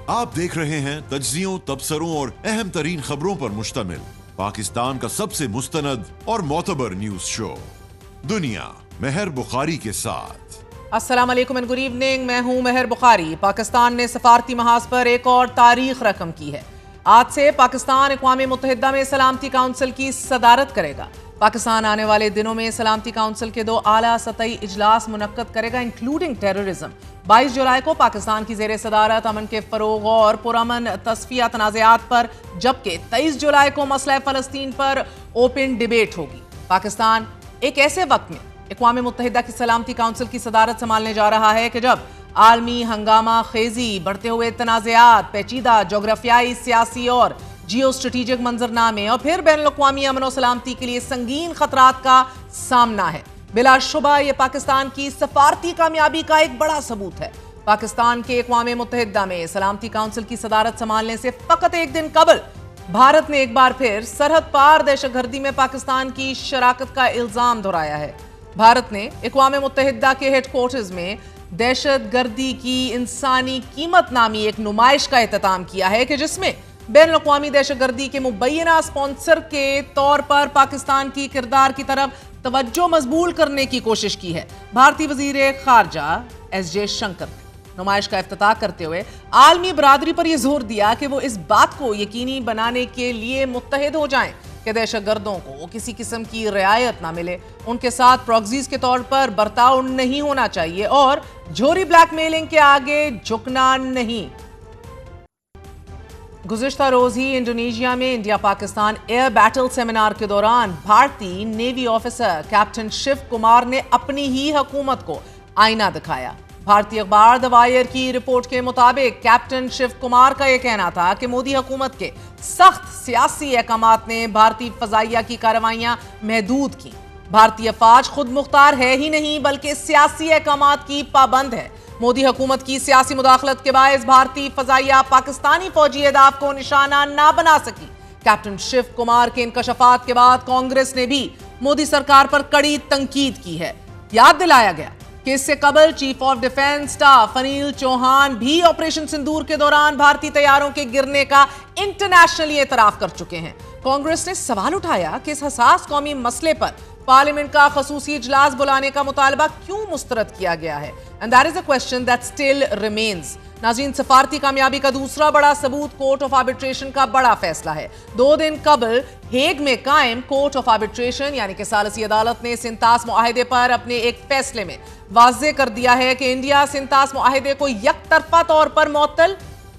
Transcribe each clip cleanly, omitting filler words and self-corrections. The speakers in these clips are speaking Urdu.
آپ دیکھ رہے ہیں تجزیوں، تبصروں اور اہم ترین خبروں پر مشتمل پاکستان کا سب سے مستند اور معتبر نیوز شو دنیا مہر بخاری کے ساتھ۔ السلام علیکم اینڈ گڈ ایوننگ، میں ہوں مہر بخاری۔ پاکستان نے سفارتی محاذ پر ایک اور تاریخ رقم کی ہے۔ آج سے پاکستان اقوام متحدہ میں سلامتی کونسل کی صدارت کرے گا۔ پاکستان آنے والے دنوں میں سلامتی کونسل کے 2 اعلیٰ سطحی اجلاس منعقد کرے گا انکلوڈنگ ٹیررزم۔ 22 جولائی کو پاکستان کی زیر صدارت امن کے فروغ اور پرامن تصفیہ تنازعات پر، جبکہ 23 جولائی کو مسئلہ فلسطین پر اوپن ڈیبیٹ ہوگی۔ پاکستان ایک ایسے وقت میں اقوام متحدہ کی سلامتی کونسل کی صدارت سنبھالنے جا رہا ہے کہ جب عالمی ہنگامہ خیزی، بڑھتے ہوئے تنازعات، پیچیدہ جغرافیائی، سیاسی اور جیو اسٹریٹجک منظرنامے اور پھر بین الاقوامی امن و سلامتی کے لیے سنگین خطرات کا سامنا ہے۔ بلا شبہ یہ پاکستان کی سفارتی کامیابی کا ایک بڑا ثبوت ہے۔ پاکستان کے اقوام متحدہ میں سلامتی کونسل کی صدارت سنبھالنے سے فقط ایک دن قبل بھارت نے ایک بار پھر سرحد پار دہشت گردی میں پاکستان کی شراکت کا الزام دہرایا ہے۔ بھارت نے اقوام متحدہ کے ہیڈ کوارٹرز میں دہشت گردی کی انسانی قیمت نامی ایک نمائش کا اہتمام کیا ہے کہ جس میں بین الاقوامی دہشت گردی کے مبینہ اسپانسر کے طور پر پاکستان کی کردار کی طرف توجہ مضبوط کرنے کی کوشش کی ہے۔ بھارتی وزیر خارجہ ایس جے شنکر نے نمائش کا افتتاح کرتے ہوئے عالمی برادری پر یہ زور دیا کہ وہ اس بات کو یقینی بنانے کے لیے متحد ہو جائیں کہ دہشت گردوں کو کسی قسم کی رعایت نہ ملے، ان کے ساتھ پراکسیز کے طور پر برتاؤ نہیں ہونا چاہیے اور جھوری بلیک میلنگ کے آگے جھکنا نہیں۔ گزشتہ روز ہی انڈونیشیا میں India Pakistan air battle seminar کے دوران بھارتی navy officer captain Shiv Kumar نے اپنی ہی حکومت کو آئینہ دکھایا۔ بھارتی اخبار دی وائر کی رپورٹ کے مطابق کیپٹن شیو کمار کا یہ کہنا تھا کہ مودی حکومت کے سخت سیاسی احکامات نے بھارتی فضائیہ کی کارروائیاں محدود کی۔ بھارتی افواج خود مختار ہے ہی نہیں بلکہ سیاسی احکامات کی پابند ہے۔ مودی حکومت کی سیاسی مداخلت کے باعث بھارتی فضائیہ پاکستانی فوجی اہداف کو نشانہ نہ بنا سکی۔ کیپٹن شیو کمار کے انکشافات کے بعد کانگریس نے بھی مودی سرکار پر کڑی تنقید کی ہے۔ یاد دلایا گیا کہ اس سے قبل chief of defence staff Anil Chauhan بھی آپریشن سندور کے دوران بھارتی طیاروں کے گرنے کا انٹرنیشنلی اعتراف کر چکے ہیں۔ کانگریس نے سوال اٹھایا کہ اس حساس قومی مسئلے پر پارلیمنٹ کا خصوصی اجلاس بلانے کا مطالبہ کیوں مسترد کیا گیا ہے؟ And that is a question that still remains. ناظرین، سفارتی کامیابی کا دوسرا بڑا ثبوت کورٹ آف آربیٹریشن کا بڑا فیصلہ ہے۔ 2 دن قبل ہیگ میں قائم کورٹ آف آربیٹریشن یعنی کہ ثالثی عدالت نے سنتاس معاہدے پر اپنے ایک فیصلے میں واضح کر دیا ہے کہ انڈیا سنتاس معاہدے کو یک طرفہ طور پر معطل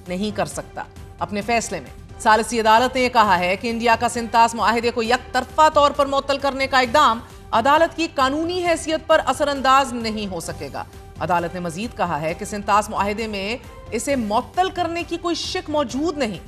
نہیں کر سکتا۔ اپنے فیصلے میں ثالثی عدالت نے یہ کہا ہے کہ انڈیا کا سنتاس معاہدے کو یک طرفہ طور پر معطل کرنے کا اقدام عدالت کی قانونی حیثیت پر اثر انداز نہیں ہو سکے گا۔ عدالت نے مزید کہا ہے کہ سنتاس معاہدے میں اسے معطل کرنے کی کوئی شک موجود نہیں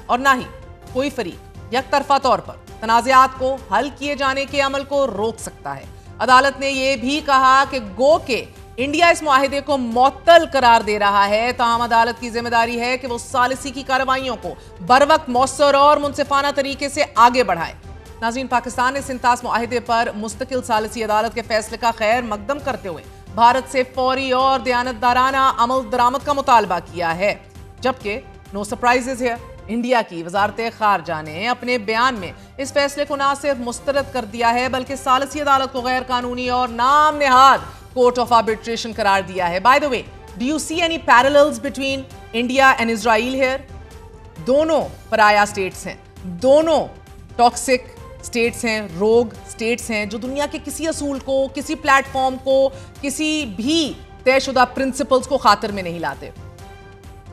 اور نہ ہی کوئی فریق یک طرفہ طور پر تنازعات کو حل کیے جانے کے عمل کو روک سکتا ہے۔ عدالت نے یہ بھی کہا کہ گو کہ انڈیا اس معاہدے کو معطل قرار دے رہا ہے، تاہم عدالت کی ذمہ داری ہے کہ وہ ثالثی کی کارروائیوں کو بروقت مؤثر اور منصفانہ طریقے سے آگے بڑھائے۔ ناظرین، پاکستان نے سنتاس معاہدے پر مستقل ثالثی عدالت کے فیصلے کا خیر مقدم کرتے ہوئے بھارت سے فوری اور دیانتدارانہ عمل درآمد کا مطالبہ کیا ہے، جبکہ نو سرپرائزز ہے، انڈیا کی وزارت خارجہ نے اپنے بیان میں اس فیصلے کو نہ صرف مسترد کر دیا ہے بلکہ ثالثی عدالت کو غیر قانونی اور نام نہاد کورٹ آف آربیٹریشن قرار دیا ہے۔ By the way, do you see any parallels between India and Israel here? دونوں پرایا سٹیٹس ہیں، دونوں ٹاکسک سٹیٹس ہیں، روگ سٹیٹس ہیں جو دنیا کے کسی اصول کو، کسی پلیٹ فارم کو، کسی بھی طے شدہ پرنسپلز کو خاطر میں نہیں لاتے۔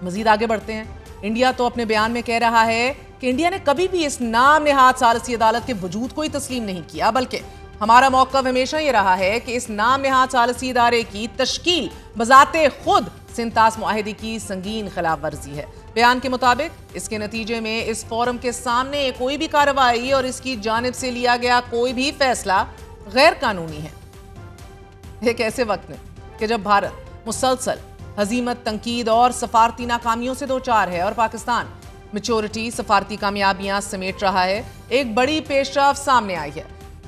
مزید آگے بڑھتے ہیں۔ انڈیا تو اپنے بیان میں کہہ رہا ہے کہ انڈیا نے کبھی بھی اس نام نہاد ثالثی عدالت کے وجود کو ہی تسلیم نہیں کیا، بلکہ ہمارا موقف ہمیشہ یہ رہا ہے کہ اس نام نہاد ثالثی ادارے کی تشکیل بذات خود سنتاس معاہدے کی سنگین خلاف ورزی ہے۔ بیان کے مطابق اس کے نتیجے میں اس فورم کے سامنے کوئی بھی کارروائی اور اس کی جانب سے لیا گیا کوئی بھی فیصلہ غیر قانونی ہے۔ ایک ایسے وقت میں کہ جب بھارت مسلسل ہزیمت، تنقید اور سفارتی ناکامیوں سے دوچار ہے اور پاکستان میچورٹی، سفارتی کامیابیاں سمیٹ رہا ہے، ایک بڑی پیش رفت سامنے آئی ہے۔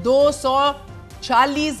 240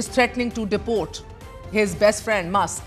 is threatening to deport his best friend Musk.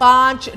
$5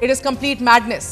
It is complete madness.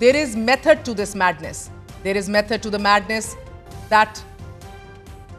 there is method to this madness. There is method to the madness that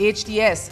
HTS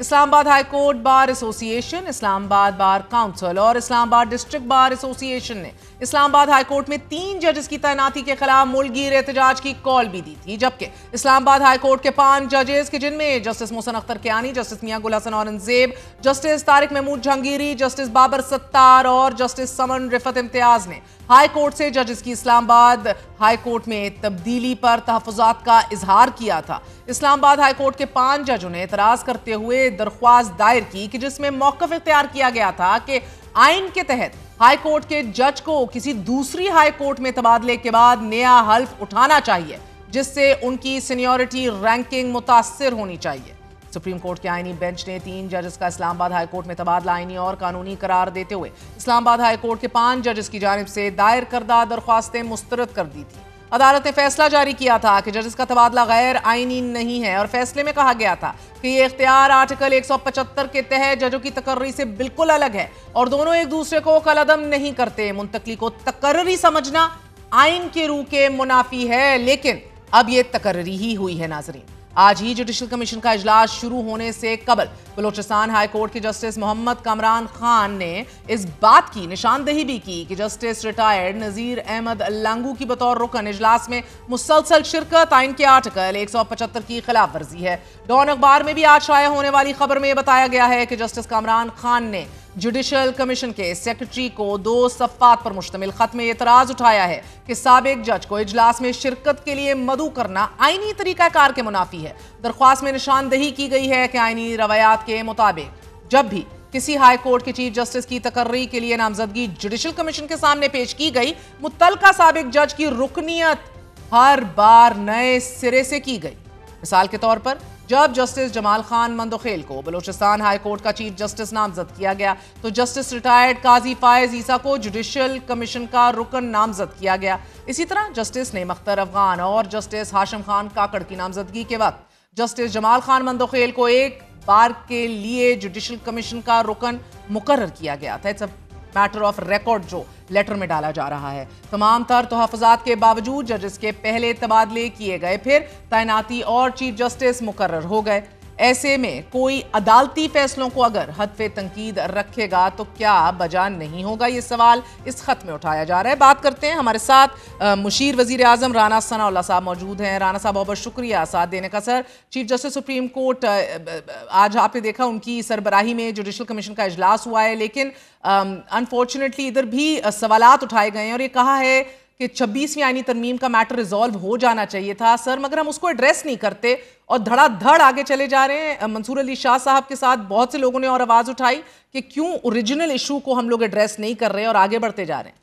اسلام آباد ہائی کورٹ بار ایسوسی ایشن، اسلام آباد بار کونسل اور اسلام آباد ڈسٹرکٹ بار ایسوسی ایشن نے اسلام آباد ہائی کورٹ میں 3 ججز کی تعیناتی کے خلاف ملک گیر احتجاج کی کال بھی دی تھی، جبکہ اسلام آباد ہائی کورٹ کے 5 ججز کے جن میں جسٹس محسن اختر کیانی، جسٹس میاں گل حسن اورنگزیب، جسٹس طارق محمود جہانگیری، جسٹس بابر ستار اور جسٹس سمن رفت امتیاز نے ہائی کورٹ سے ججز کی اسلام آباد ہائی کورٹ میں تبدیلی پر تحفظات کا اظہار کیا تھا۔ اسلام آباد ہائی کورٹ کے 5 ججوں نے اعتراض کرتے ہوئے درخواست دائر کی کہ جس میں موقف اختیار کیا گیا تھا کہ آئین کے تحت ہائی کورٹ کے جج کو کسی دوسری ہائی کورٹ میں تبادلے کے بعد نیا حلف اٹھانا چاہیے، جس سے ان کی سینیورٹی رینکنگ متاثر ہونی چاہیے۔ سپریم کورٹ کے آئینی بینچ نے 3 ججز کا اسلام آباد ہائی کورٹ میں تبادلہ آئینی اور قانونی قرار دیتے ہوئے اسلام آباد ہائی کورٹ کے 5 ججز کی جانب سے دائر کردہ درخواستیں مسترد کر دی تھی۔ عدالت نے فیصلہ جاری کیا تھا کہ ججز کا تبادلہ غیر آئینی نہیں ہے، اور فیصلے میں کہا گیا تھا کہ یہ اختیار آرٹیکل 175 کے تحت ججوں کی تقرری سے بالکل الگ ہے اور دونوں ایک دوسرے کو کالعدم نہیں کرتے۔ منتقلی کو تقرری سمجھنا آئین کے روح کے منافی ہے، لیکن اب یہ تقرری ہی ہوئی ہے۔ ناظرین، آج ہی جوڈیشل کمیشن کا اجلاس شروع ہونے سے قبل بلوچستان ہائی کورٹ کے جسٹس محمد کامران خان نے اس بات کی نشاندہی بھی کی کہ جسٹس ریٹائرڈ نذیر احمد لانگو کی بطور رکن اجلاس میں مسلسل شرکت آئین کے آرٹیکل 175 کی خلاف ورزی ہے۔ ڈان اخبار میں بھی آج شائع ہونے والی خبر میں بتایا گیا ہے کہ جسٹس کامران خان نے جوڈیشل کمیشن کے سیکرٹری کو 2 صفحات پر مشتمل خط میں اعتراض اٹھایا ہے کہ سابق جج کو اجلاس میں شرکت کے لیے مدعو کرنا آئینی طریقہ کار کے منافی ہے۔ درخواست میں نشاندہی کی گئی ہے کہ آئینی روایات کے مطابق جب بھی کسی ہائی کورٹ کے چیف جسٹس کی تقرری کے لیے نامزدگی جوڈیشل کمیشن کے سامنے پیش کی گئی، متعلقہ سابق جج کی رکنیت ہر بار نئے سرے سے کی گئی۔ مثال کے طور پر جب جسٹس جمال خان مندوخیل کو بلوچستان ہائی کورٹ کا چیف جسٹس نامزد کیا گیا تو جسٹس ریٹائرڈ قاضی فائز عیسیٰ کو جوڈیشل کمیشن کا رکن نامزد کیا گیا۔ اسی طرح جسٹس نعیم اختر افغان اور جسٹس ہاشم خان کاکڑ کی نامزدگی کے وقت جسٹس جمال خان مندوخیل کو ایک بار کے لیے جوڈیشل کمیشن کا رکن مقرر کیا گیا تھا۔ It's a matter of record جو لیٹر میں ڈالا جا رہا ہے۔ تمام تر تحفظات کے باوجود ججز کے پہلے تبادلے کیے گئے، پھر تعیناتی اور چیف جسٹس مقرر ہو گئے۔ ایسے میں کوئی عدالتی فیصلوں کو اگر حد پہ تنقید رکھے گا تو کیا بجا نہیں ہوگا؟ یہ سوال اس خط میں اٹھایا جا رہا ہے۔ بات کرتے ہیں، ہمارے ساتھ مشیر وزیر اعظم رانا ثناء اللہ صاحب موجود ہیں۔ رانا صاحب بہت بہت شکریہ ساتھ دینے کا۔ سر، چیف جسٹس سپریم کورٹ آج آپ نے دیکھا ان کی سربراہی میں جوڈیشل کمیشن کا اجلاس ہوا ہے، لیکن انفارچونیٹلی ادھر بھی سوالات اٹھائے گئے ہیں اور یہ کہا ہے کہ 26ویں آئینی ترمیم کا میٹر ریزالو ہو جانا چاہیے تھا سر، مگر ہم اس کو ایڈریس نہیں کرتے اور دھڑا دھڑ آگے چلے جا رہے ہیں۔ منصور علی شاہ صاحب کے ساتھ بہت سے لوگوں نے اور آواز اٹھائی کہ کیوں اوریجنل ایشو کو ہم لوگ ایڈریس نہیں کر رہے اور آگے بڑھتے جا رہے ہیں۔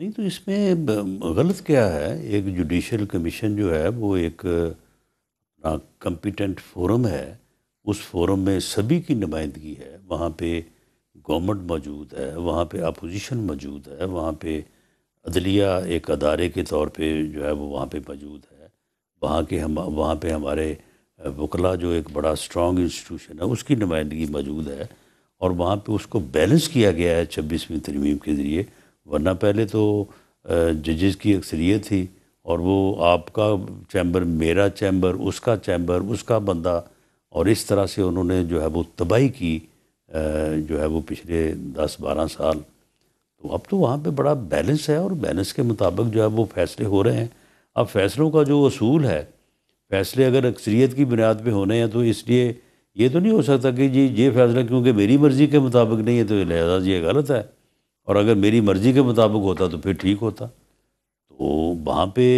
نہیں تو اس میں غلط کیا ہے؟ ایک جوڈیشل کمیشن جو ہے وہ ایک کمپیٹنٹ فورم ہے، اس فورم میں سبھی کی نمائندگی ہے، وہاں پہ گورنمنٹ موجود ہے، وہاں پہ اپوزیشن موجود ہے، وہاں پہ عدلیہ ایک ادارے کے طور پہ جو ہے وہ وہاں پہ موجود ہے، وہاں پہ ہمارے وکلا جو ایک بڑا اسٹرانگ انسٹیٹیوشن ہے اس کی نمائندگی موجود ہے، اور وہاں پہ اس کو بیلنس کیا گیا ہے 26ویں ترمیم کے ذریعے۔ ورنہ پہلے تو ججز کی اکثریت تھی اور وہ آپ کا چیمبر، میرا چیمبر، اس کا چیمبر، اس کا بندہ، اور اس طرح سے انہوں نے جو ہے وہ تباہی کی جو ہے وہ پچھلے 10-12 سال۔ تو اب تو وہاں پہ بڑا بیلنس ہے اور بیلنس کے مطابق جو ہے وہ فیصلے ہو رہے ہیں۔ اب فیصلوں کا جو اصول ہے، فیصلے اگر اکثریت کی بنیاد پہ ہونے ہیں تو اس لیے یہ تو نہیں ہو سکتا کہ جی یہ فیصلہ کیونکہ میری مرضی کے مطابق نہیں ہے تو لہذا یہ غلط ہے، اور اگر میری مرضی کے مطابق ہوتا تو پھر ٹھیک ہوتا۔ تو وہاں پہ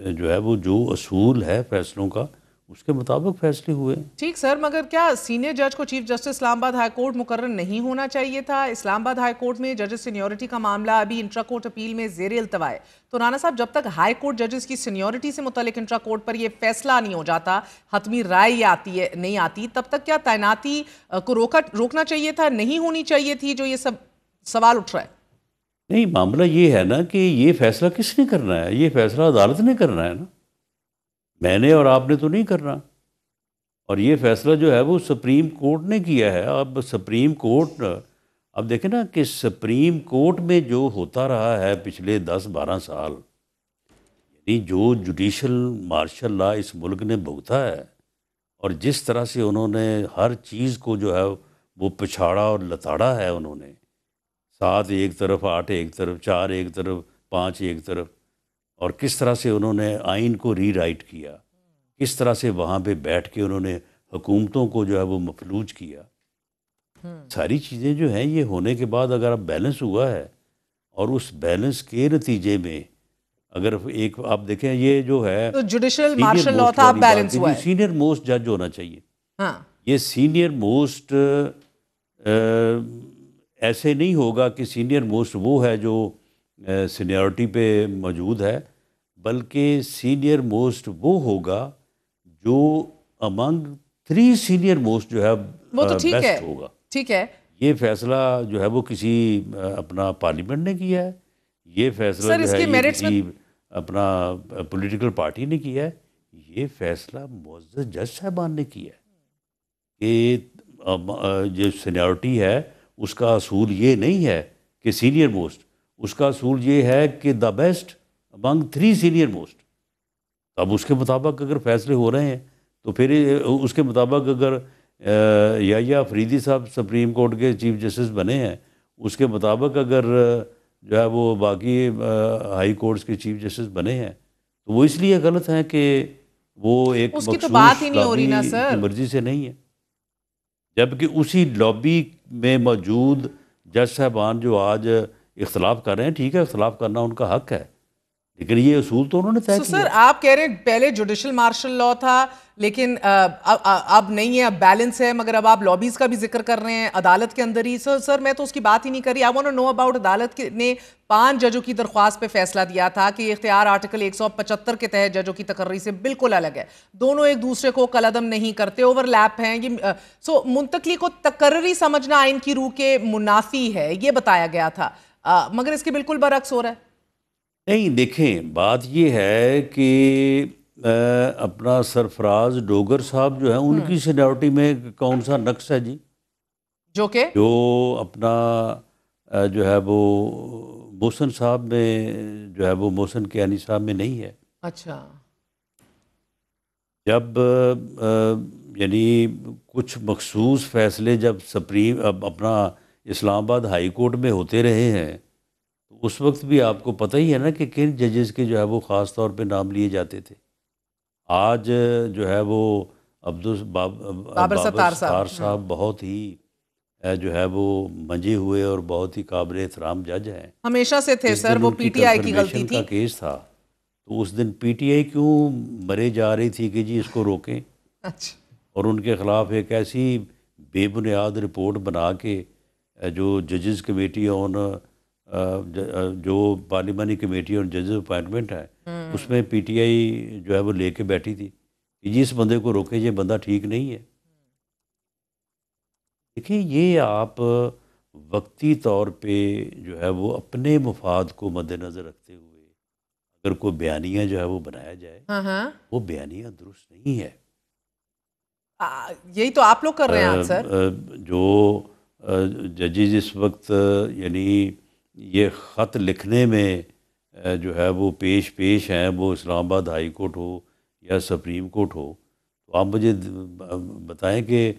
جو ہے وہ جو اصول ہے فیصلوں کا اس کے مطابق فیصلے ہوئے۔ ٹھیک سر، مگر کیا سینئر جج کو چیف جسٹس اسلام آباد ہائی کورٹ مقرر نہیں ہونا چاہیے تھا؟ اسلام آباد ہائی کورٹ میں ججز سینیورٹی کا معاملہ ابھی انٹرا کورٹ اپیل میں زیر التوا ہے، تو رانا صاحب جب تک ہائی کورٹ ججز کی سینیورٹی سے متعلق انٹرا کورٹ پر یہ فیصلہ نہیں ہو جاتا، حتمی رائے نہیں آتی، تب تک کیا تعیناتی کو روکنا چاہیے تھا، نہیں ہونی چاہیے تھی، جو یہ سب سوال اٹھ رہا ہے؟ نہیں، معاملہ یہ ہے نا کہ یہ فیصلہ کس نے کرنا ہے؟ یہ فیصلہ عدالت نے کرنا ہے نا، میں نے اور آپ نے تو نہیں کرنا۔ اور یہ فیصلہ جو ہے وہ سپریم کورٹ نے کیا ہے۔ اب سپریم کورٹ، اب دیکھیں نا کہ سپریم کورٹ میں جو ہوتا رہا ہے پچھلے 10-12 سال، یعنی جو جوڈیشل مارشل لا اس ملک نے بھگتا ہے، اور جس طرح سے انہوں نے ہر چیز کو جو ہے وہ پچھاڑا اور لتاڑا ہے، انہوں نے 7 ایک طرف، 8 ایک طرف، 4 ایک طرف، 5 ایک طرف، اور کس طرح سے انہوں نے آئین کو ری رائٹ کیا، کس طرح سے وہاں پہ بیٹھ کے انہوں نے حکومتوں کو جو ہے وہ مفلوج کیا. ساری چیزیں جو ہیں یہ ہونے کے بعد اگر اب بیلنس ہوا ہے، اور اس بیلنس کے نتیجے میں اگر ایک آپ دیکھیں یہ جو ہے تو جوڈیشل مارشل لاء تھا، اب بیلنس ہوا ہے. سینئر موسٹ جج ہونا چاہیے. ہاں یہ سینئر موسٹ ایسے نہیں ہوگا کہ سینئر موسٹ وہ ہے جو سینیورٹی پہ موجود ہے، بلکہ سینئر موسٹ وہ ہوگا جو امنگ 3 سینئر موسٹ جو ہے وہ تو ٹھیک ہے، بیسٹ ہوگا. ٹھیک ہے. یہ فیصلہ جو ہے وہ کسی اپنا پارلیمنٹ نے کیا ہے، یہ فیصلہ جو ہے یہ کسی اپنا پولیٹیکل پارٹی نے کیا ہے، یہ فیصلہ معزز جج صاحبان نے کیا ہے کہ جو سینیورٹی ہے اس کا اصول یہ نہیں ہے کہ سینئر موسٹ، اس کا اصول یہ ہے کہ the best Umang 3 senior most. اب اس کے مطابق اگر فیصلے ہو رہے ہیں تو پھر اس کے مطابق اگر یا فریدی صاحب سپریم کورٹ کے چیف جسٹس بنے ہیں، اس کے مطابق اگر جو ہے وہ باقی ہائی کورٹس کے چیف جسٹس بنے ہیں تو وہ اس لیے غلط ہیں کہ وہ ایک مخصوص لابی کی مرضی سے نہیں ہے، جبکہ اسی لابی میں موجود جج صاحبان جو آج اختلاف کر رہے ہیں، ٹھیک ہے اختلاف کرنا ان کا حق ہے، لیکن یہ اصول تو انہوں نے طے کیا. سر آپ کہہ رہے ہیں پہلے جوڈیشل مارشل لاء تھا لیکن اب نہیں ہے، اب بیلنس ہے، مگر اب آپ لابیز کا بھی ذکر کر رہے ہیں عدالت کے اندر ہی. سر میں تو اس کی بات ہی نہیں کر رہی. I want to know about عدالت نے 5 ججوں کی درخواست پہ فیصلہ دیا تھا کہ یہ اختیار آرٹیکل 175 کے تحت ججوں کی تقرری سے بالکل الگ ہے، دونوں ایک دوسرے کو کالعدم نہیں کرتے، اوور لیپ ہیں. سو منتقلی کو تقرری سمجھنا آئین کی روح کے منافی ہے، یہ بتایا گیا تھا، مگر اس کے بالکل برعکس ہو رہا ہے. نہیں دیکھیں، بات یہ ہے کہ اپنا سرفراز ڈوگر صاحب جو ہیں ان کی سینیورٹی میں کون سا نقص ہے جی، جو اپنا جو ہے وہ محسن صاحب میں جو ہے وہ محسن کیانی صاحب میں نہیں ہے. اچھا، جب یعنی کچھ مخصوص فیصلے جب اپنا اسلام آباد ہائی کورٹ میں ہوتے رہے ہیں تو اس وقت بھی آپ کو پتہ ہی ہے نا کہ کن ججز کے جو ہے وہ خاص طور پہ نام لیے جاتے تھے. آج جو ہے وہ بابر ستار صاحب بہت ہی جو ہے وہ منجے ہوئے اور بہت ہی قابل احترام جج ہیں، ہمیشہ سے تھے سر. وہ پی ٹی آئی کی غلطی تھی کا کیس تھا، تو اس دن پی ٹی آئی کیوں مرے جا رہی تھی کہ جی اس کو روکیں، اور ان کے خلاف ایک ایسی بے بنیاد رپورٹ بنا کے جو ججز کمیٹی آن جو پارلیمانی کمیٹی آن ججز اپائنٹمنٹ ہے اس میں پی ٹی آئی جو ہے وہ لے کے بیٹھی تھی کہ جی اس بندے کو روکیں، یہ بندہ ٹھیک نہیں ہے. دیکھیں یہ آپ وقتی طور پہ جو ہے وہ اپنے مفاد کو مد نظر رکھتے ہوئے اگر کوئی بیانیہ جو ہے وہ بنایا جائے وہ بیانیہ درست نہیں ہے. یہی تو آپ لوگ کر رہے ہیں سر. جو ججز اس وقت یعنی یہ خط لکھنے میں جو ہے وہ پیش ہیں، وہ اسلام آباد ہائی کورٹ ہو یا سپریم کورٹ ہو، تو آپ مجھے بتائیں کہ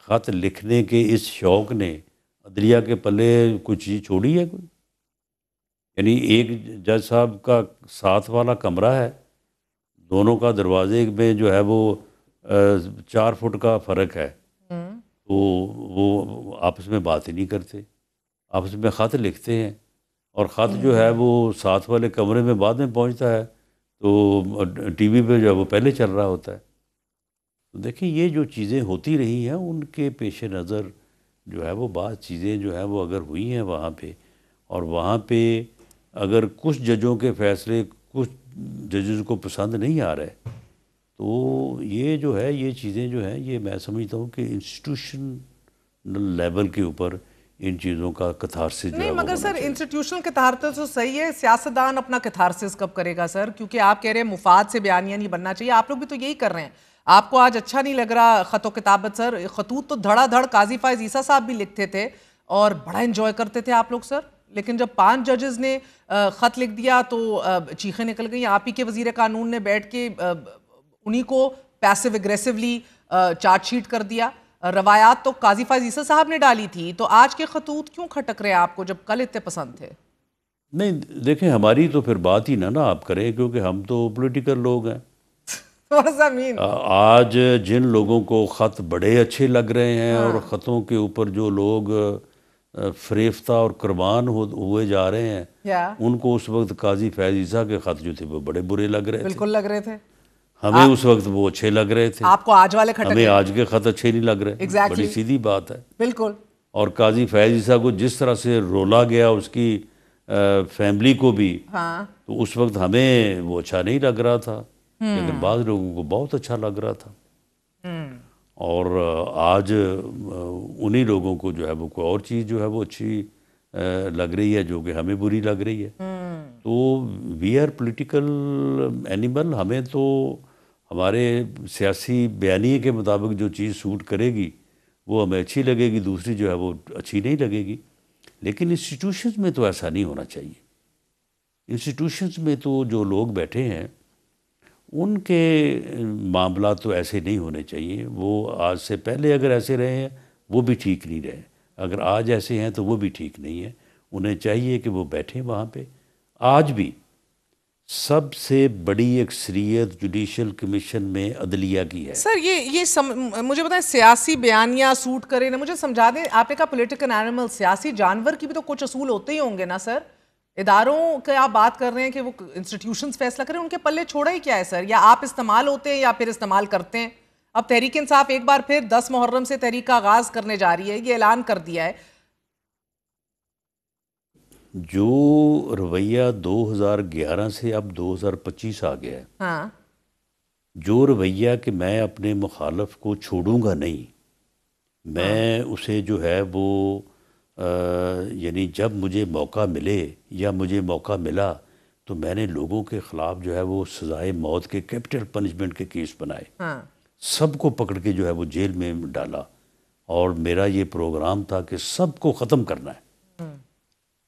خط لکھنے کے اس شوق نے عدلیہ کے پلے کچھ چیز چھوڑی ہے کوئی؟ یعنی ایک جج صاحب کا ساتھ والا کمرہ ہے، دونوں کا دروازے میں جو ہے وہ 4 فٹ کا فرق ہے، تو وہ آپس میں بات ہی نہیں کرتے، آپس میں خط لکھتے ہیں، اور خط جو ہے وہ ساتھ والے کمرے میں بعد میں پہنچتا ہے تو ٹی وی پہ جو ہے وہ پہلے چل رہا ہوتا ہے. تو دیکھیں یہ جو چیزیں ہوتی رہی ہیں ان کے پیش نظر جو ہے وہ بعض چیزیں جو ہیں وہ اگر ہوئی ہیں وہاں پہ، اور وہاں پہ اگر کچھ ججوں کے فیصلے کچھ ججز کو پسند نہیں آ رہے تو یہ جو ہے یہ چیزیں جو ہیں یہ میں سمجھتا ہوں کہ انسٹیٹیوشنل لیول کے اوپر ان چیزوں کا کتھارسس جو ہے نہیں، مگر سر انسٹیٹیوشنل کتھارسس تو صحیح ہے، سیاستدان اپنا کتھارسس کب کرے گا سر؟ کیونکہ آپ کہہ رہے ہیں مفاد سے بیانیہ نہیں بننا چاہیے، آپ لوگ بھی تو یہی کر رہے ہیں. آپ کو آج اچھا نہیں لگ رہا خط و کتابت سر؟ خطوط تو دھڑا دھڑ قاضی فائز عیسیٰ صاحب بھی لکھتے تھے اور بڑا انجوائے کرتے تھے آپ لوگ سر، لیکن جب 5 ججز نے خط لکھ دیا تو چیخیں نکل گئیں. آپ ہی کے وزیر قانون نے بیٹھ کے انہی کو پیسو اگریسولی چارج شیٹ کر دیا. روایات تو قاضی فائز عیسی صاحب نے ڈالی تھی, تو آج کے خطوط کیوں کھٹک رہے آپ کو جب کل اتنے پسند تھے؟ نہیں دیکھیں, ہماری تو پھر بات ہی نہ آپ کریں, کیونکہ ہم تو پولیٹیکل لوگ ہیں. آج جن لوگوں کو خط بڑے اچھے لگ رہے ہیں اور خطوں کے اوپر جو لوگ فریفتہ اور قربان ہوئے جا رہے ہیں, ان کو اس وقت قاضی فیض عیسیٰ کے خط جو تھے وہ بڑے برے لگ رہے تھے. بالکل لگ رہے تھے. ہمیں اس وقت وہ اچھے لگ رہے تھے. آپ کو آج والے کھٹک ہمیں آج کے خط اچھے نہیں لگ رہے. بڑی سیدھی بات ہے. بالکل. اور قاضی فیض عیسیٰ کو جس طرح سے رولا گیا اس کی فیملی کو بھی, تو اس وقت ہمیں وہ اچھا نہیں لگ رہا تھا, لیکن بعض لوگوں کو بہت اچھا لگ رہا تھا. اور آج انہی لوگوں کو جو ہے وہ کوئی اور چیز جو ہے وہ اچھی لگ رہی ہے جو کہ ہمیں بری لگ رہی ہے. تو وی آر پولیٹیکل اینیمل. ہمیں تو ہمارے سیاسی بیانیے کے مطابق جو چیز سوٹ کرے گی وہ ہمیں اچھی لگے گی, دوسری جو ہے وہ اچھی نہیں لگے گی. لیکن انسٹیٹیوشنز میں تو ایسا نہیں ہونا چاہیے. انسٹیٹیوشنز میں تو جو لوگ بیٹھے ہیں ان کے معاملات تو ایسے نہیں ہونے چاہیے. وہ آج سے پہلے اگر ایسے رہے ہیں وہ بھی ٹھیک نہیں رہے, اگر آج ایسے ہیں تو وہ بھی ٹھیک نہیں ہے. انہیں چاہیے کہ وہ بیٹھیں وہاں پہ. آج بھی سب سے بڑی اکثریت جوڈیشل کمیشن میں عدلیہ کی ہے. سر یہ مجھے بتائیں, سیاسی بیانیاں سوٹ کریں نا, مجھے سمجھا دیں. آپ نے کہا پولیٹیکل اینیمل, سیاسی جانور کی بھی تو کچھ اصول ہوتے ہی ہوں گے نا سر. اداروں کے آپ بات کر رہے ہیں کہ وہ انسٹیٹیوشنز فیصلہ کریں, ان کے پلے چھوڑا ہی کیا ہے سر؟ یا آپ استعمال ہوتے ہیں یا پھر استعمال کرتے ہیں؟ اب تحریک انصاف ایک بار پھر 10 محرم سے تحریک کا آغاز کرنے جا رہی ہے, یہ اعلان کر دیا ہے. جو رویہ 2011 سے اب 2025 آ گیا ہے, جو رویہ کہ میں اپنے مخالف کو چھوڑوں گا نہیں, میں اسے جو ہے وہ یعنی جب مجھے موقع ملے یا مجھے موقع ملا تو میں نے لوگوں کے خلاف جو ہے وہ سزائے موت کے کیپٹل پنشمنٹ کے کیس بنائے, سب کو پکڑ کے جو ہے وہ جیل میں ڈالا. اور میرا یہ پروگرام تھا کہ سب کو ختم کرنا ہے,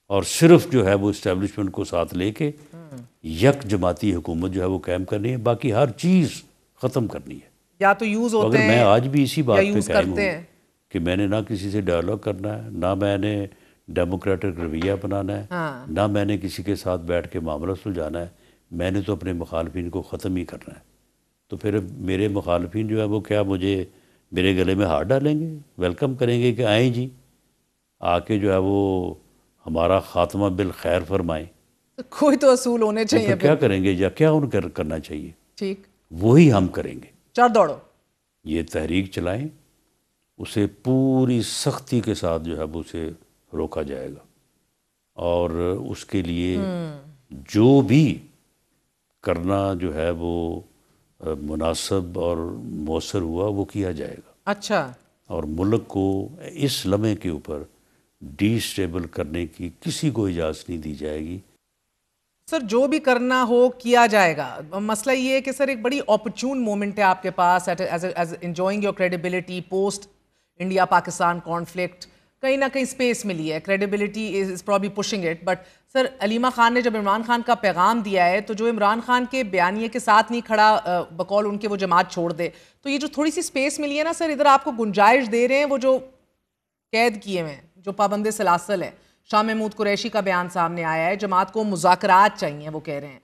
اور صرف جو ہے وہ اسٹیبلشمنٹ کو ساتھ لے کے یک جماعتی حکومت جو ہے وہ قائم کرنی ہے, باقی ہر چیز ختم کرنی ہے. یا تو یوز ہوتے ہیں, اگر میں آج بھی اسی بات پہ قائم ہوں کہ میں نے نہ کسی سے ڈائیلاگ کرنا ہے, نہ میں نے ڈیموکریٹک رویہ بنانا ہے, نہ میں نے کسی کے ساتھ بیٹھ کے معاملہ سلجھانا ہے, میں نے تو اپنے مخالفین کو ختم ہی کرنا ہے. تو پھر میرے مخالفین جو ہے وہ کیا مجھے میرے گلے میں ہاتھ ڈالیں گے, ویلکم کریں گے کہ آئیں جی, آ کے جو ہے وہ ہمارا خاتمہ بالخیر فرمائیں. کوئی تو اصول ہونے چاہیے. کیا کریں گے یا کیا ان کرنا چاہیے؟ ٹھیک, وہی ہم کریں گے. چڑھ دوڑو, یہ تحریک چلائیں, اسے پوری سختی کے ساتھ جو ہے وہ اسے روکا جائے گا, اور اس کے لیے جو بھی کرنا جو ہے وہ مناسب اور مؤثر ہوا وہ کیا جائے گا. اچھا. اور ملک کو اس لمحے کے اوپر ڈی اسٹیبل کرنے کی کسی کو اجازت نہیں دی جائے گی. سر جو بھی کرنا ہو کیا جائے گا. مسئلہ یہ ہے کہ سر ایک بڑی اپرچون مومنٹ ہے آپ کے پاس, is enjoying your credibility post India Pakistan conflict. کہیں نہ کہیں اسپیس ملی ہے, credibility is probably pushing it. But sir Aleema Khan نے جب عمران خان کا پیغام دیا ہے تو جو عمران خان کے بیانیے کے ساتھ نہیں کھڑا بقول ان کے وہ جماعت چھوڑ دے, تو یہ جو تھوڑی سی اسپیس ملی ہے نا سر, ادھر آپ کو گنجائش دے رہے ہیں وہ جو قید کیے ہوئے ہیں, جو پابند سلاسل ہے. شاہ محمود قریشی کا بیان سامنے آیا ہے, جماعت کو مذاکرات چاہیے وہ کہہ رہے ہیں.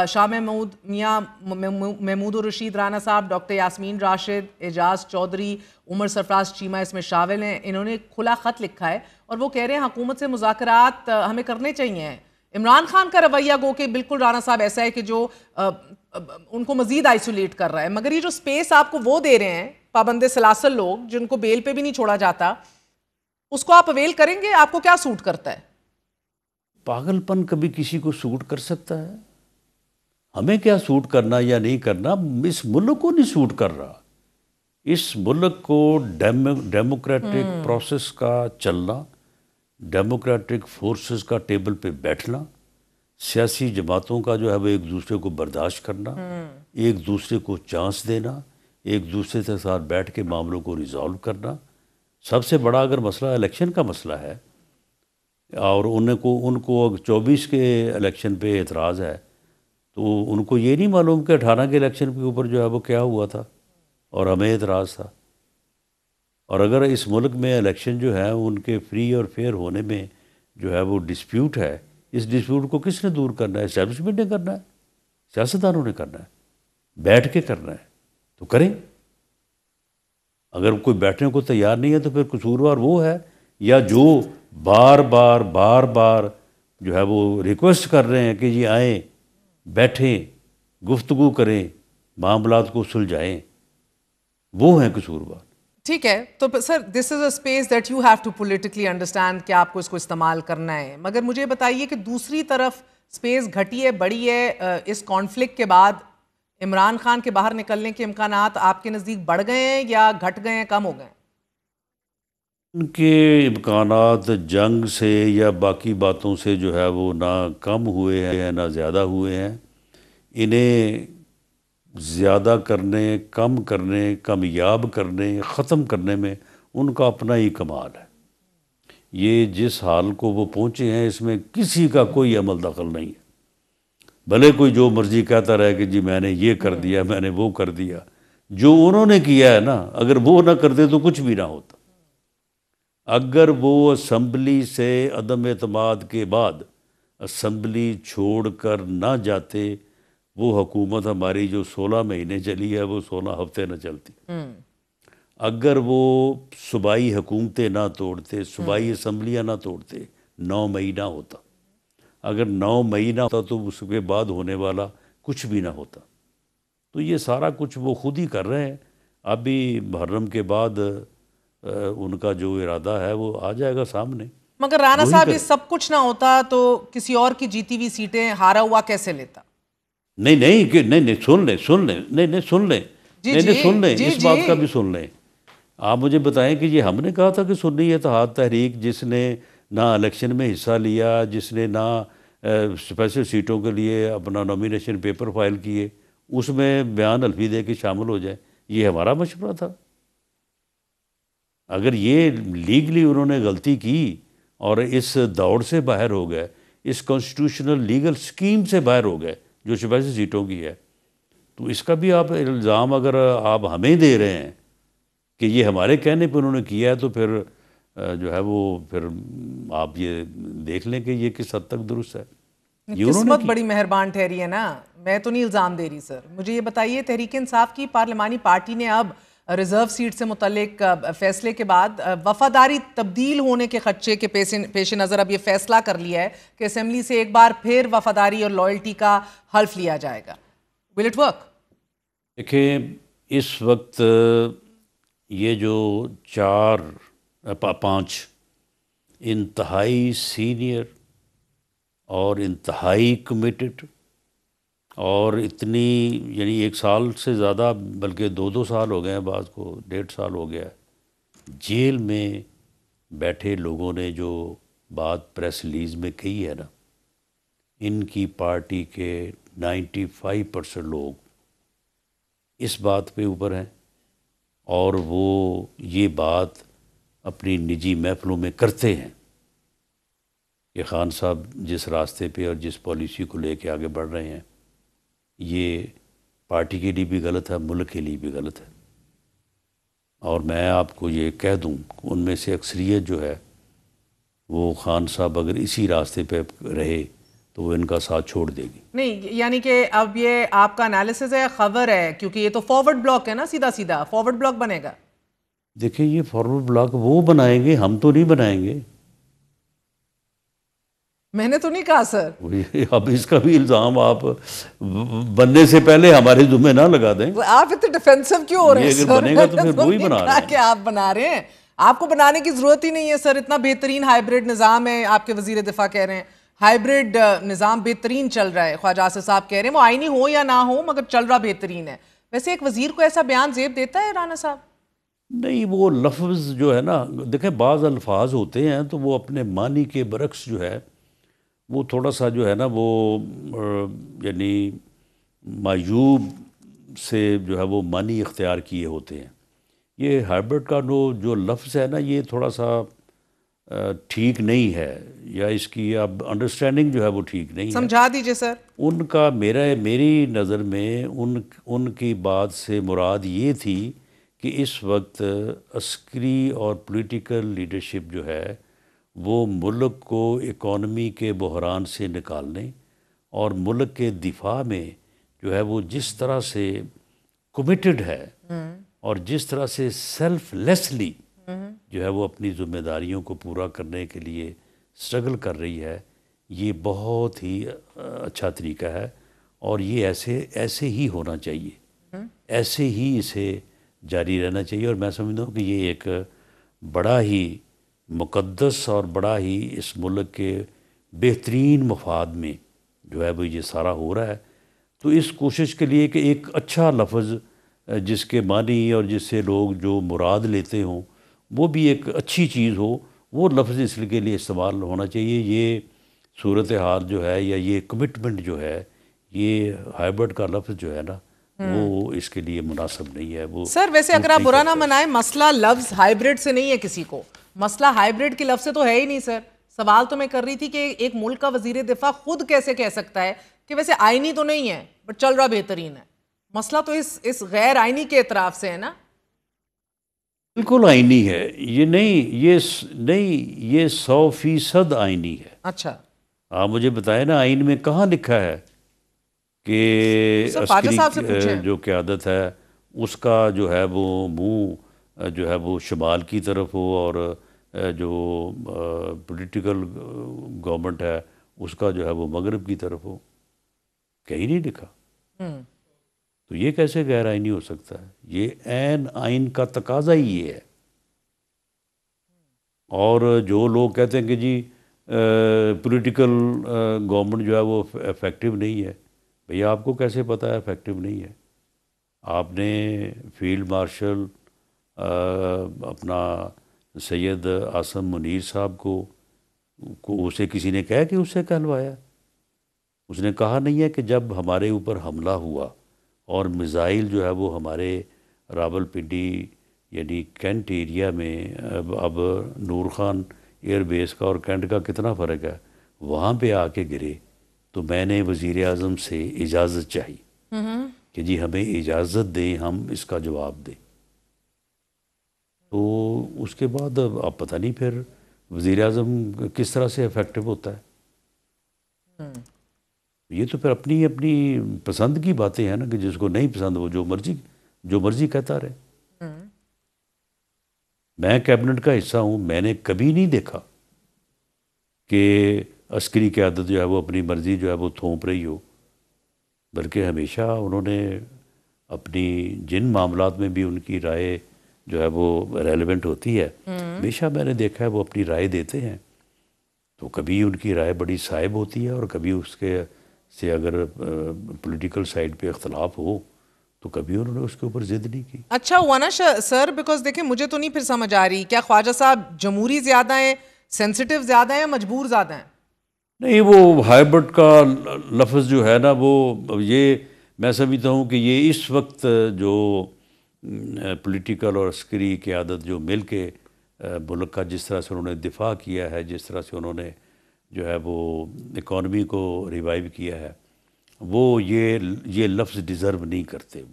شاہ محمود, میاں محمود الرشید رانا صاحب, ڈاکٹر یاسمین راشد, اعجاز چودھری, عمر سرفراز چیمہ اس میں شامل ہیں. انہوں نے کھلا خط لکھا ہے اور وہ کہہ رہے ہیں حکومت سے مذاکرات ہمیں کرنے چاہیے. عمران خان کا رویہ گو کہ بالکل رانا صاحب ایسا ہے کہ جو ان کو مزید آئسولیٹ کر رہا ہے, مگر یہ جو سپیس آپ کو وہ دے رہے ہیں پابند سلاسل لوگ جن کو بیل پہ بھی نہیں چھوڑا جاتا, اس کو آپ اویل کریں گے؟ آپ کو کیا سوٹ کرتا ہے؟ پاگل پن کبھی کسی کو سوٹ کر سکتا ہے؟ ہمیں کیا سوٹ کرنا یا نہیں کرنا, اس ملک کو نہیں سوٹ کر رہا. اس ملک کو ڈیموکریٹک پروسیس کا چلنا, ڈیموکریٹک فورسز کا ٹیبل پہ بیٹھنا, سیاسی جماعتوں کا جو ہے وہ ایک دوسرے کو برداشت کرنا, ایک دوسرے کو چانس دینا, ایک دوسرے کے ساتھ بیٹھ کے معاملوں کو ریزالو کرنا. سب سے بڑا اگر مسئلہ الیکشن کا مسئلہ ہے اور ان کو 24 کے الیکشن پہ اعتراض ہے, تو ان کو یہ نہیں معلوم کہ 18 کے الیکشن کے اوپر جو ہے وہ کیا ہوا تھا, اور ہمیں اعتراض تھا. اور اگر اس ملک میں الیکشن جو ہے ان کے فری اور فیئر ہونے میں جو ہے وہ ڈسپیوٹ ہے، اس ڈسپیوٹ کو کس نے دور کرنا ہے؟ اسٹیبلشمنٹ نے کرنا ہے، سیاستدانوں نے کرنا ہے، بیٹھ کے کرنا ہے تو کریں. اگر کوئی بیٹھنے کو تیار نہیں ہے تو پھر قصوروار وہ ہے، یا جو بار بار جو ہے وہ ریکویسٹ کر رہے ہیں کہ یہ آئیں، بیٹھیں، گفتگو کریں، معاملات کو سلجھائیں، وہ ہیں قصوروار. ٹھیک ہے، تو sir this is a space that you have to politically understand کہ آپ کو اس کو استعمال کرنا ہے، مگر مجھے بتائیے کہ دوسری طرف اسپیس گھٹی ہے، بڑی ہے، اس کانفلکٹ کے بعد عمران خان کے باہر نکلنے کے امکانات آپ کے نزدیک بڑھ گئے ہیں یا گھٹ گئے ہیں، کم ہو گئے ہیں؟ ان کے امکانات جنگ سے یا باقی باتوں سے جو ہے وہ نہ کم ہوئے ہیں نہ زیادہ ہوئے ہیں. انہیں زیادہ کرنے، کم کرنے، کامیاب کرنے، ختم کرنے میں ان کا اپنا ہی کمال ہے. یہ جس حال کو وہ پہنچے ہیں اس میں کسی کا کوئی عمل دخل نہیں ہے. بھلے کوئی جو مرضی کہتا رہے کہ جی میں نے یہ کر دیا، میں نے وہ کر دیا. جو انہوں نے کیا ہے نا، اگر وہ نہ کرتے تو کچھ بھی نہ ہوتا. اگر وہ اسمبلی سے عدم اعتماد کے بعد اسمبلی چھوڑ کر نہ جاتے، وہ حکومت ہماری جو 16 مہینے چلی ہے وہ 16 ہفتے نہ چلتی. اگر وہ صوبائی حکومتیں نہ توڑتے، صوبائی اسمبلیاں نہ توڑتے، 9 مئی نہ ہوتا. اگر 9 مئی نہ ہوتا تو اس کے بعد ہونے والا کچھ بھی نہ ہوتا. تو یہ سارا کچھ وہ خود ہی کر رہے ہیں. ابھی محرم کے بعد ان کا جو ارادہ ہے وہ آ جائے گا سامنے. مگر رانا صاحب یہ سب کچھ نہ ہوتا تو کسی اور کی جیتی ہوئی سیٹیں ہارا ہوا کیسے لیتا؟ نہیں سن لیں سن لیں اس بات کا بھی سن لیں. آپ مجھے بتائیں کہ یہ ہم نے کہا تھا کہ سنی اتحاد تحریک، جس نے نہ الیکشن میں حصہ لیا، جس نے نہ اسپیشل سیٹوں کے لیے اپنا نومینیشن پیپر فائل کیے، اس میں بیان الفی دے کے شامل ہو جائے، یہ ہمارا مشورہ تھا. اگر یہ لیگلی انہوں نے غلطی کی اور اس دوڑ سے باہر ہو گئے، اس کانسٹیٹیوشنل لیگل سکیم سے باہر ہو گئے جو اسپیشل سیٹوں کی ہے، تو اس کا بھی آپ الزام اگر آپ ہمیں دے رہے ہیں کہ یہ ہمارے کہنے پہ انہوں نے کیا ہے، تو پھر جو ہے وہ پھر آپ یہ دیکھ لیں کہ یہ کس حد تک درست ہے. قسمت بڑی مہربان ٹھہری ہے نا، میں تو نہیں الزام دے رہی سر. مجھے یہ بتائیے، تحریک انصاف کی پارلیمانی پارٹی نے اب ریزرو سیٹ سے متعلق فیصلے کے بعد وفاداری تبدیل ہونے کے خدشے کے پیش نظر اب یہ فیصلہ کر لیا ہے کہ اسمبلی سے ایک بار پھر وفاداری اور لائلٹی کا حلف لیا جائے گا. Will it work? دیکھیں، اس وقت یہ جو 5 انتہائی سینئر اور انتہائی کمیٹڈ اور اتنی، یعنی 1 سال سے زیادہ، بلکہ 2 سال ہو گئے ہیں، بعض کو 1.5 سال ہو گیا ہے، جیل میں بیٹھے لوگوں نے جو بات پریس ریلیز میں کہی ہے نا، ان کی پارٹی کے 95% لوگ اس بات پہ اوپر ہیں، اور وہ یہ بات اپنی نجی محفلوں میں کرتے ہیں کہ خان صاحب جس راستے پہ اور جس پالیسی کو لے کے آگے بڑھ رہے ہیں، یہ پارٹی کے لیے بھی غلط ہے، ملک کے لیے بھی غلط ہے. اور میں آپ کو یہ کہہ دوں، ان میں سے اکثریت جو ہے وہ خان صاحب اگر اسی راستے پہ رہے تو وہ ان کا ساتھ چھوڑ دے گی. نہیں، یعنی کہ اب یہ آپ کا انالیسز ہے، خبر ہے، کیونکہ یہ تو فارورڈ بلاک ہے نا، سیدھا فارورڈ بلاک بنے گا. دیکھیں، یہ فارورڈ بلاک وہ بنائیں گے، ہم تو نہیں بنائیں گے. میں نے تو نہیں کہا سر. اب اس کا بھی الزام آپ بننے سے پہلے ہمارے ذمہ نہ لگا دیں. آپ اتنے ڈیفینسو کیوں ہو رہے ہیں؟ اگر بنے گا تو پھر وہی بنا رہے ہیں کہ آپ بنا رہے ہیں. آپ کو بنانے کی ضرورت ہی نہیں ہے سر، اتنا بہترین ہائیبریڈ نظام ہے. آپ کے وزیر دفاع کہہ رہے ہیں ہائیبریڈ نظام بہترین چل رہا ہے. خواجہ آصف صاحب کہہ رہے ہیں وہ آئینی ہو یا نہ ہو مگر چل رہا بہترین ہے. ویسے ایک وزیر کو ایسا بیان زیب دیتا ہے رانا صاحب؟ نہیں، وہ لفظ جو ہے نا، دیکھیں بعض الفاظ ہوتے ہیں تو وہ اپنے معنی کے برعکس جو ہے وہ تھوڑا سا جو ہے نا وہ یعنی معیوب سے جو ہے وہ معنی اختیار کیے ہوتے ہیں. یہ ہائبرڈ کا جو لفظ ہے نا، یہ تھوڑا سا ٹھیک نہیں ہے، یا اس کی اب انڈرسٹینڈنگ جو ہے وہ ٹھیک نہیں ہے. سمجھا دیجئے سر. ان کا میری نظر میں ان کی بات سے مراد یہ تھی کہ اس وقت عسکری اور پولیٹیکل لیڈرشپ جو ہے وہ ملک کو اکانومی کے بحران سے نکالنے اور ملک کے دفاع میں جو ہے وہ جس طرح سے کمیٹڈ ہے اور جس طرح سے سیلف لیسلی جو ہے وہ اپنی ذمہ داریوں کو پورا کرنے کے لیے اسٹرگل کر رہی ہے، یہ بہت ہی اچھا طریقہ ہے اور یہ ایسے ہی ہونا چاہیے، ایسے ہی اسے جاری رہنا چاہیے۔ اور میں سمجھتا ہوں کہ یہ ایک بڑا ہی مقدس اور بڑا ہی اس ملک کے بہترین مفاد میں جو ہے وہ یہ سارا ہو رہا ہے۔ تو اس کوشش کے لیے کہ ایک اچھا لفظ جس کے معنی اور جس سے لوگ جو مراد لیتے ہوں وہ بھی ایک اچھی چیز ہو، وہ لفظ اس کے لیے استعمال ہونا چاہیے۔ یہ صورتحال جو ہے یا یہ کمٹمنٹ جو ہے، یہ ہائبرڈ کا لفظ جو ہے نا وہ اس کے لیے مناسب نہیں ہے۔ وہ سر ویسے اگر آپ برا نہ منائیں، مسئلہ لفظ ہائبرڈ سے نہیں ہے کسی کو، مسئلہ ہائبرڈ کے لفظ سے تو ہے ہی نہیں سر۔ سوال تو میں کر رہی تھی کہ ایک ملک کا وزیر دفاع خود کیسے کہہ سکتا ہے کہ ویسے آئینی تو نہیں ہے بٹ چل رہا بہترین ہے؟ مسئلہ تو اس غیر آئینی کے اعتراف سے ہے نا۔ بالکل آئینی ہے، یہ نہیں، یہ 100% آئینی ہے۔ اچھا آپ مجھے بتائیں نا آئین میں کہاں لکھا ہے کہ عسکری جو قیادت ہے اس کا جو ہے وہ منہ جو ہے وہ شمال کی طرف ہو اور جو پولیٹیکل گورنمنٹ ہے اس کا جو ہے وہ مغرب کی طرف ہو؟ کہیں نہیں لکھا۔ تو یہ کیسے غیر آئینی ہو سکتا ہے؟ یہ عین آئین کا تقاضا ہی یہ ہے۔ اور جو لوگ کہتے ہیں کہ جی پولیٹیکل گورنمنٹ جو ہے وہ افیکٹو نہیں ہے، بھئی آپ کو کیسے پتہ ہے افیکٹو نہیں ہے؟ آپ نے فیلڈ مارشل اپنا سید عاصم منیر صاحب کو اسے کسی نے کہا کہ اسے کہلوایا؟ اس نے کہا نہیں ہے کہ جب ہمارے اوپر حملہ ہوا اور میزائل جو ہے وہ ہمارے راول پنڈی یعنی کینٹ ایریا میں، اب نور خان ایئر بیس کا اور کینٹ کا کتنا فرق ہے، وہاں پہ آ کے گرے تو میں نے وزیر اعظم سے اجازت چاہی کہ جی ہمیں اجازت دیں، ہم اس کا جواب دیں۔ تو اس کے بعد اب پتہ نہیں پھر وزیر اعظم کس طرح سے افیکٹو ہوتا ہے۔ یہ تو پھر اپنی پسند کی باتیں ہیں نا، کہ جس کو نہیں پسند وہ جو مرضی کہتا رہے۔ میں کیبنٹ کا حصہ ہوں، میں نے کبھی نہیں دیکھا کہ عسکری قیادت جو ہے وہ اپنی مرضی جو ہے وہ تھوپ رہی ہو، بلکہ ہمیشہ انہوں نے اپنی جن معاملات میں بھی ان کی رائے جو ہے وہ ریلیونٹ ہوتی ہے، ہمیشہ میں نے دیکھا ہے وہ اپنی رائے دیتے ہیں۔ تو کبھی ان کی رائے بڑی صائب ہوتی ہے اور کبھی اس کے سے اگر پولیٹیکل سائڈ پہ اختلاف ہو تو کبھی انہوں نے اس کے اوپر ضد نہیں کی۔ اچھا ہوا نا سر، بیکاز دیکھیں مجھے تو نہیں پھر سمجھ آ رہی، کیا خواجہ صاحب جمہوری زیادہ ہیں، سینسیٹیو زیادہ ہیں، مجبور زیادہ ہیں؟ نہیں، وہ ہائبرڈ کا لفظ جو ہے نا وہ یہ میں سمجھتا ہوں کہ یہ اس وقت جو پولیٹیکل اور عسکری قیادت جو مل کے ملک کا جس طرح سے انہوں نے دفاع کیا ہے، جس طرح سے انہوں نے جو ہے وہ اکانومی کو ریوائیو کیا ہے، وہ یہ لفظ ڈیزرو نہیں کرتے۔ وہ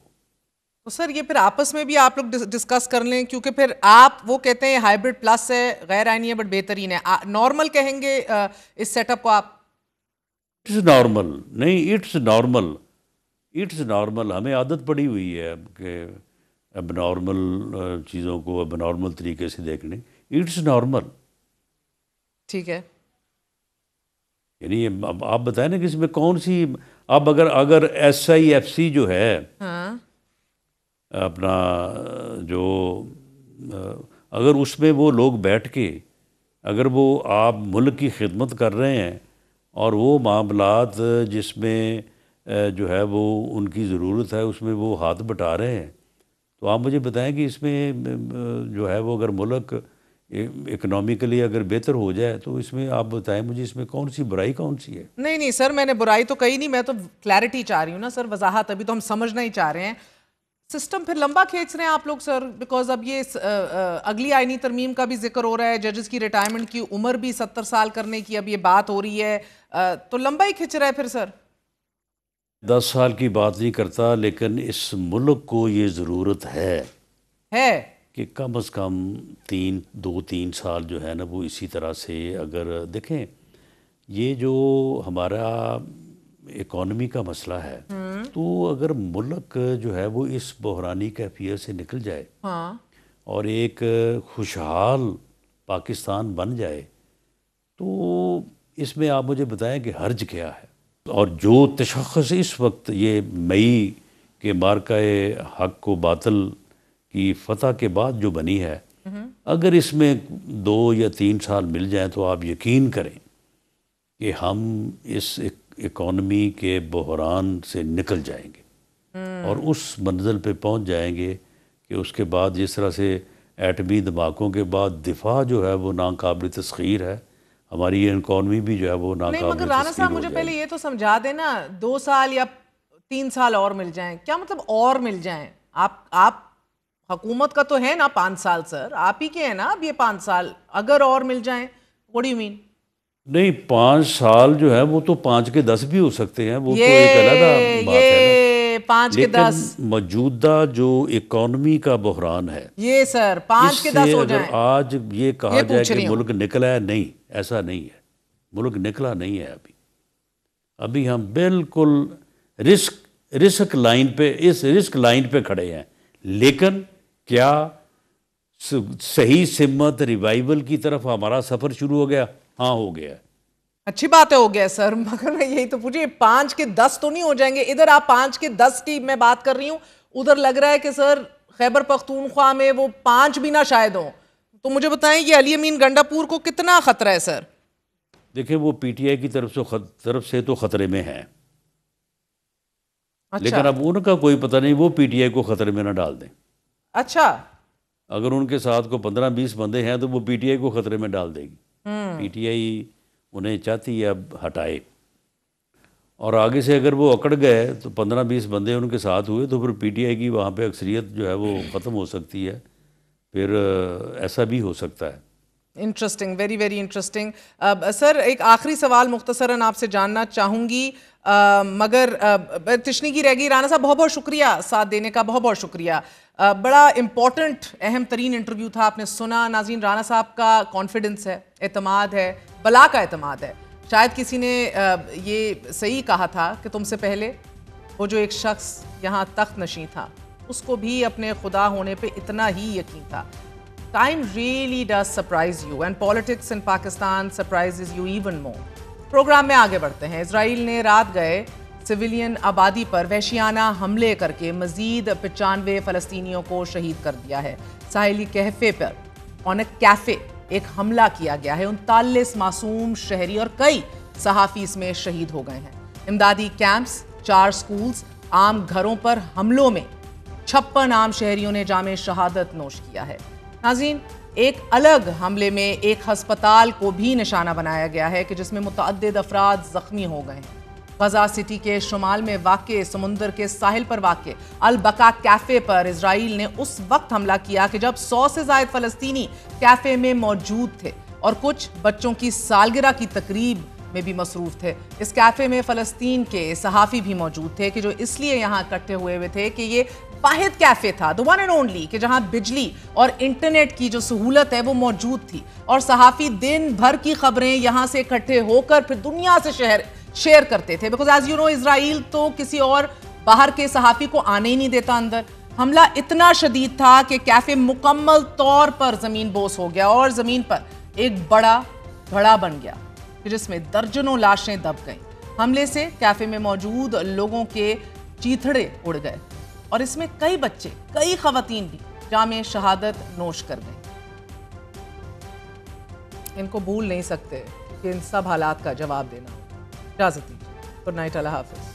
تو سر یہ پھر آپس میں بھی آپ لوگ ڈسکس کر لیں، کیونکہ پھر آپ وہ کہتے ہیں ہائبرڈ پلس ہے، غیر آئینی ہے بٹ بہترین ہے، نارمل کہیں گے اس سیٹ اپ کو آپ؟ اٹس نارمل نہیں، اٹس نارمل ہمیں عادت پڑی ہوئی ہے کہ اب نارمل چیزوں کو اب نارمل طریقے سے دیکھنے، اٹس نارمل۔ ٹھیک ہے، یعنی اب آپ بتائیں نا کہ اس میں کون سی، اب اگر SIFC جو ہے اپنا جو اگر اس میں وہ لوگ بیٹھ کے اگر وہ آپ ملک کی خدمت کر رہے ہیں اور وہ معاملات جس میں جو ہے وہ ان کی ضرورت ہے اس میں وہ ہاتھ بٹا رہے ہیں، تو آپ مجھے بتائیں کہ اس میں جو ہے وہ اگر ملک اکنامیکلی اگر بہتر ہو جائے تو اس میں آپ بتائیں مجھے اس میں کون سی برائی کون سی ہے؟ نہیں سر، میں نے برائی تو کہی نہیں، میں تو کلیئرٹی چاہ رہی ہوں نا سر، وضاحت، ابھی تو ہم سمجھنا ہی چاہ رہے ہیں۔ سسٹم پھر لمبا کھینچ رہے ہیں آپ لوگ سر، بیکاز اب یہ اگلی آئینی ترمیم کا بھی ذکر ہو رہا ہے، ججز کی ریٹائرمنٹ کی عمر بھی 70 سال کرنے کی اب یہ بات ہو رہی ہے، تو لمبا ہی کھنچ رہا ہے پھر سر۔ 10 سال کی بات نہیں کرتا، لیکن اس ملک کو یہ ضرورت ہے ہے کہ کم از کم 2-3 سال جو ہے نا وہ اسی طرح سے اگر دیکھیں یہ جو ہمارا اکانومی کا مسئلہ ہے تو اگر ملک جو ہے وہ اس بحرانی کیفیت سے نکل جائے ہاں اور ایک خوشحال پاکستان بن جائے تو اس میں آپ مجھے بتائیں کہ حرج کیا ہے. اور جو تشخص اس وقت یہ مئی کے مارکہ حق و باطل کی فتح کے بعد جو بنی ہے اگر اس میں 2 یا 3 سال مل جائیں تو آپ یقین کریں کہ ہم اس اکانومی کے بحران سے نکل جائیں گے اور اس منزل پہ پہنچ جائیں گے کہ اس کے بعد جس طرح سے ایٹمی دھماکوں کے بعد دفاع جو ہے وہ ناقابل تسخیر ہے, ہماری اکانومی بھی جو ہے وہ نہیں. ناقابل مگر رانا تسخیر صاحب ہو مجھے جائے پہلے گی. یہ تو سمجھا دینا 2 سال یا 3 سال اور مل جائیں, کیا مطلب اور مل جائیں؟ آپ حکومت کا تو ہے نا 5 سال سر, آپ ہی کے ہیں نا اب یہ 5 سال, اگر اور مل جائیں what do you mean؟ نہیں 5 سال جو ہے وہ تو 5 کے 10 بھی ہو سکتے ہیں, وہ تو ایک علیحدہ بات ہے نا. 5 کے 10 لیکن موجودہ جو اکانومی کا بحران ہے یہ سر 5 کے 10 ہو اگر جائیں. آج یہ کہا یہ جائے پوچھ کہ رہی ہوں. ملک نکلا ہے, نہیں ایسا نہیں ہے, ملک نکلا نہیں ہے. ابھی ہم بالکل رسک لائن پہ, اس رسک لائن پہ کھڑے ہیں. لیکن کیا صحیح سمت ریوائیول کی طرف ہمارا سفر شروع ہو گیا؟ ہاں ہو گیا. اچھی بات ہے ہو گیا سر, مگر میں یہی تو پوچھیے 5 کے 10 تو نہیں ہو جائیں گے؟ ادھر آپ 5 کے 10 کی میں بات کر رہی ہوں, ادھر لگ رہا ہے کہ سر خیبر پختونخوا میں وہ 5 بھی نہ شاید ہوں. تو مجھے بتائیں یہ علی امین گنڈا پور کو کتنا خطرہ ہے سر؟ دیکھیں وہ پی ٹی آئی کی طرف سے تو خطرے میں ہیں, لیکن اب ان کا کوئی پتہ نہیں وہ پی ٹی آئی کو خطرے میں نہ ڈال دیں. اچھا اگر ان کے ساتھ کو 15-20 بندے ہیں تو وہ پی ٹی آئی کو خطرے میں ڈال دے گی. پی ٹی آئی انہیں چاہتی ہے اب ہٹائے, اور آگے سے اگر وہ اکڑ گئے تو 15-20 بندے ان کے ساتھ ہوئے تو پھر پی ٹی آئی کی وہاں پہ اکثریت جو ہے وہ ختم ہو سکتی ہے. پھر ایسا بھی ہو سکتا ہے. Interesting, very very interesting. Sir ایک آخری سوال مختصراً آپ سے جاننا چاہوں گی, مگر تشنیگی رہ گئی. رانا صاحب بہت بہت شکریہ ساتھ دینے کا, بہت بہت شکریہ. بڑا امپورٹنٹ اہم ترین انٹرویو تھا, آپ نے سنا. ناظرین رانا صاحب کا کانفیڈنس ہے, اعتماد ہے, بلا کا اعتماد ہے. شاید کسی نے یہ صحیح کہا تھا کہ تم سے پہلے وہ جو ایک شخص یہاں تخت نشین تھا اس کو بھی اپنے خدا ہونے پہ اتنا ہی یقین تھا. Time really does surprise you and politics in Pakistan surprises you even more. Program میں آگے بڑھتے ہیں. اسرائیل نے رات گئے سویلین آبادی پر وحشیانہ حملے کر کے مزید 95 فلسطینیوں کو شہید کر دیا ہے. ساحلی کیفے پر آن اے کیفے ایک حملہ کیا گیا ہے. 39 معصوم شہری اور کئی صحافی اس میں شہید ہو گئے ہیں. امدادی کیمپس, 4 سکولز, عام گھروں پر حملوں میں 56 عام شہریوں نے جام شہادت نوش کیا ہے. ناظرین ایک الگ حملے میں ایک ہسپتال کو بھی نشانہ بنایا گیا ہے کہ جس میں متعدد افراد زخمی ہو گئے ہیں. غزہ سٹی کے شمال میں واقع سمندر کے ساحل پر واقع البقا کیفے پر اسرائیل نے اس وقت حملہ کیا کہ جب 100 سے زائد فلسطینی کیفے میں موجود تھے اور کچھ بچوں کی سالگرہ کی تقریب میں بھی مصروف تھے. اس کیفے میں فلسطین کے صحافی بھی موجود تھے کہ جو اس لیے یہاں اکٹھے ہوئے تھے کہ یہ واحد کیفے تھا, the one and only, کہ جہاں بجلی اور انٹرنیٹ کی جو سہولت ہے وہ موجود تھی, اور صحافی دن بھر کی خبریں یہاں سے اکٹھے ہو کر پھر دنیا سے شیئر کرتے تھے. بیکاز ایز یو نو اسرائیل تو کسی اور باہر کے صحافی کو آنے ہی نہیں دیتا اندر. حملہ اتنا شدید تھا کہ کیفے مکمل طور پر زمین بوس ہو گیا اور زمین پر ایک بڑا گھڑا بن گیا جس میں درجنوں لاشیں دب گئیں. حملے سے کیفے میں موجود لوگوں کے چیتھڑے اڑ گئے اور اس میں کئی بچے, کئی خواتین بھی جام شہادت نوش کر گئیں. ان کو بھول نہیں سکتے کہ ان سب حالات کا جواب دینا ہوگا. اجازت دیجیے. گڈ نائٹ, اللہ حافظ.